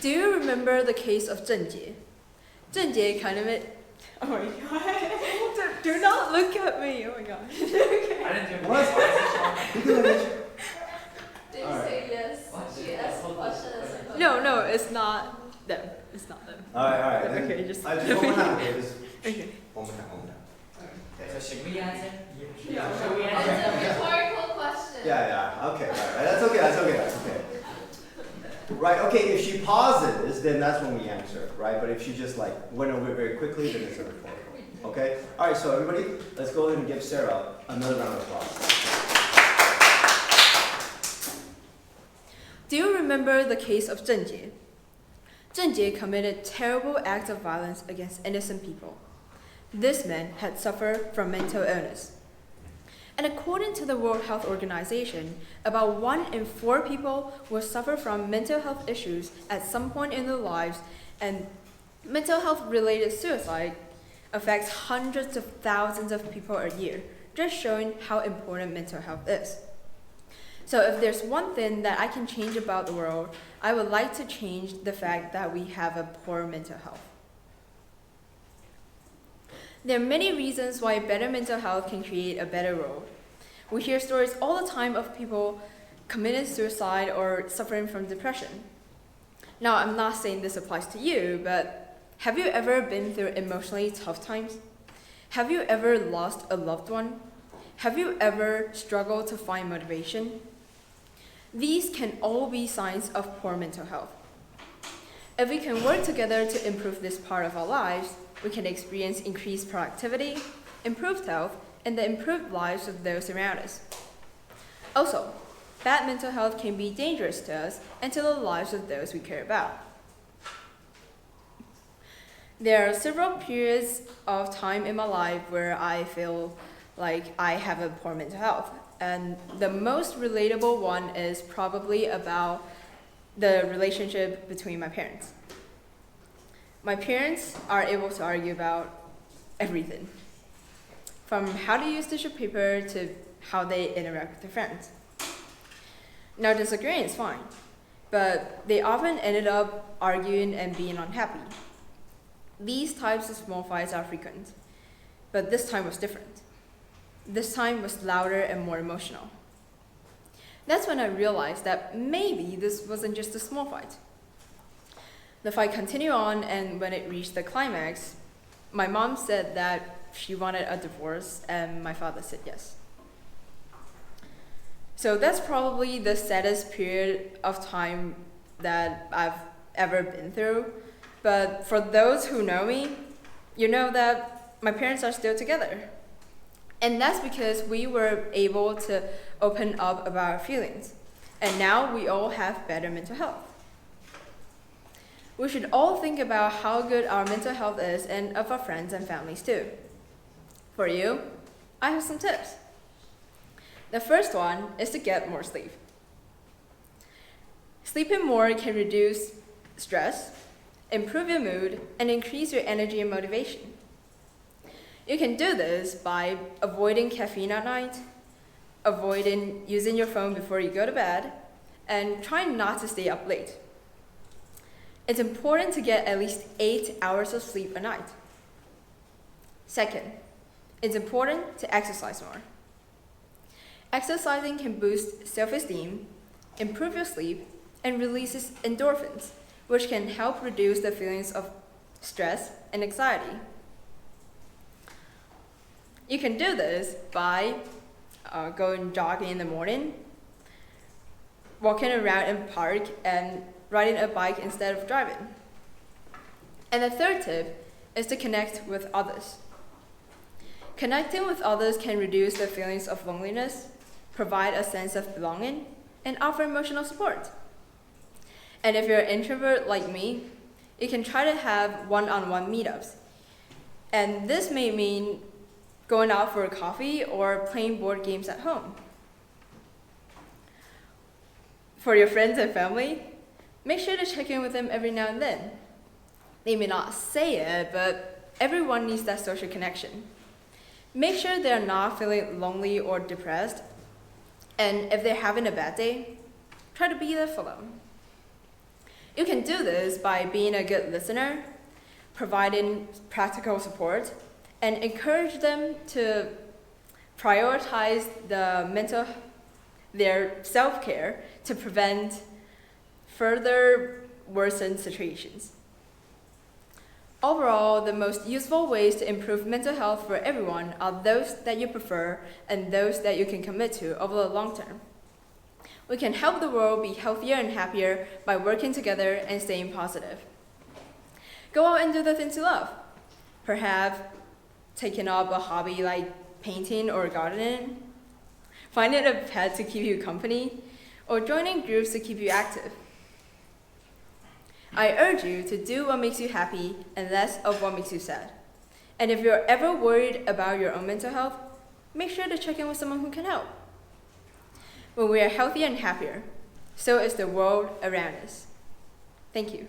Do you remember the case of 郑杰? 郑杰kind of it. Oh my god. Do not look at me. Oh my god. Okay. I didn't do What? Did you say yes? She asked a question as a No, it's not them. It's not them. Alright. Okay, just. One more time, okay, just Okay. one more time. So should we answer? Yeah. Should we It's answer? a rhetorical question. Yeah, okay, alright, that's okay. Right, okay, if she pauses, then that's when we answer, right? But if she just like went over it very quickly, then it's a rhetorical, okay? Alright, so everybody, let's go ahead and give Sarah another round of applause. Do you remember the case of 郑杰? 郑杰committed terrible acts of violence against innocent people. This man had suffered from mental illness. And according to the World Health Organization, about 1 in 4 people will suffer from mental health issues at some point in their lives, and mental health-related suicide affects hundreds of thousands of people a year, just showing how important mental health is. So if there's one thing that I can change about the world, I would like to change the fact that we have a poor mental health. There are many reasons why better mental health can create a better world. We hear stories all the time of people committing suicide or suffering from depression. Now, I'm not saying this applies to you, but have you ever been through emotionally tough times? Have you ever lost a loved one? Have you ever struggled to find motivation? These can all be signs of poor mental health. If we can work together to improve this part of our lives, we can experience increased productivity, improved health, and the improved lives of those around us. Also, bad mental health can be dangerous to us and to the lives of those we care about. There are several periods of time in my life where I feel like I have a poor mental health, and the most relatable one is probably about the relationship between my parents. My parents are able to argue about everything, from how to use tissue paper to how they interact with their friends. Now, disagreeing is fine, but they often ended up arguing and being unhappy. These types of small fights are frequent, but this time was different. This time was louder and more emotional. That's when I realized that maybe this wasn't just a small fight. The fight continued on, and when it reached the climax, my mom said that she wanted a divorce, and my father said yes. So that's probably the saddest period of time that I've ever been through. But for those who know me, you know that my parents are still together. And that's because we were able to open up about our feelings. And now we all have better mental health. We should all think about how good our mental health is and of our friends and families too. For you, I have some tips. The first one is to get more sleep. Sleeping more can reduce stress, improve your mood, and increase your energy and motivation. You can do this by avoiding caffeine at night, avoiding using your phone before you go to bed, and trying not to stay up late. It's important to get at least 8 hours of sleep a night. Second, it's important to exercise more. Exercising can boost self-esteem, improve your sleep, and releases endorphins, which can help reduce the feelings of stress and anxiety. You can do this by going jogging in the morning, walking around in park, and riding a bike instead of driving. And the third tip is to connect with others. Connecting with others can reduce the feelings of loneliness, provide a sense of belonging, and offer emotional support. And if you're an introvert like me, you can try to have one-on-one meetups. And this may mean going out for a coffee or playing board games at home. For your friends and family, make sure to check in with them every now and then. They may not say it, but everyone needs that social connection. Make sure they're not feeling lonely or depressed, and if they're having a bad day, try to be there for them. You can do this by being a good listener, providing practical support, and encourage them to prioritize their self-care to prevent further worsened situations. Overall, the most useful ways to improve mental health for everyone are those that you prefer and those that you can commit to over the long term. We can help the world be healthier and happier by working together and staying positive. Go out and do the things you love. Perhaps taking up a hobby like painting or gardening, finding a pet to keep you company, or joining groups to keep you active. I urge you to do what makes you happy and less of what makes you sad. And if you're ever worried about your own mental health, make sure to check in with someone who can help. When we are healthier and happier, so is the world around us. Thank you.